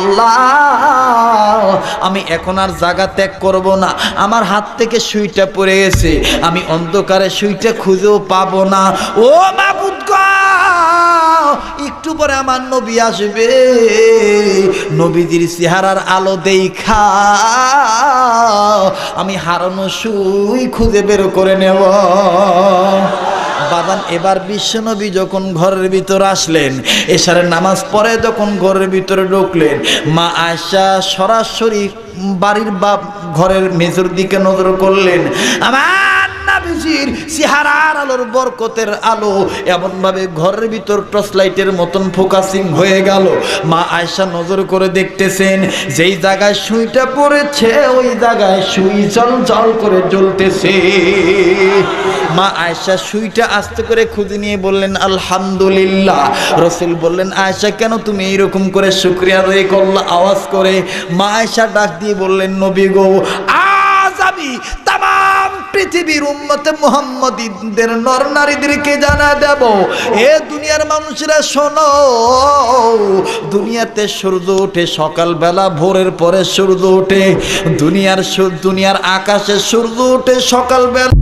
আল্লাহ, আমি এখন আর জায়গা ত্যাগ করব না, আমার হাত থেকে সুইটা পড়ে গেছে, আমি অন্ধকারে সুইটা খুঁজেও পাবো না। ও মাবুদ গো, একটু পরে আমার নবী আসবে, নবীজির চেহারার আলো দেখা আমি হারানো সুই খুঁজে বের করে নেব। বাদান এবার বিশ্বনবী যখন ঘরের ভিতর আসলেন, এশারের নামাজ পড়ে যখন ঘরের ভিতরে ঢুকলেন, মা আয়েশা সরাসরি বাড়ির ঘরের মেঝের দিকে নজর করলেন। আমার নবীজির চেহারার আলোর বরকতের আলো এমন ভাবে ঘরের ভিতর টর্চ লাইটের মতন ফোকাসিং হয়ে গেল। মা আয়েশা নজর করে দেখতেছেন, যেই জায়গায় সুইটা পড়েছে ওই জায়গায় সুই জ্বল করে জ্বলতেছে। মা আয়েশা সুইটা আস্তে করে খুঁজে নিয়ে বললেন আলহামদুলিল্লাহ। রাসূল বললেন, আয়েশা কেন তুমি এইরকম করে শুকরিয়া আদায় করলা আওয়াজ করে? মা আয়েশা ডাক দিয়ে বললেন, নবী গো, আজ আমি তামাম পৃথিবীর উম্মতে মুহাম্মাদীদের নর নারীদেরকে জানা দেব, এ দুনিয়ার মানুষেরা শোনো, দুনিয়াতে সূর্য ওঠে সকালবেলা, ভোরের পরে সূর্য ওঠে, দুনিয়ার আকাশে সূর্য ওঠে সকালবেলা।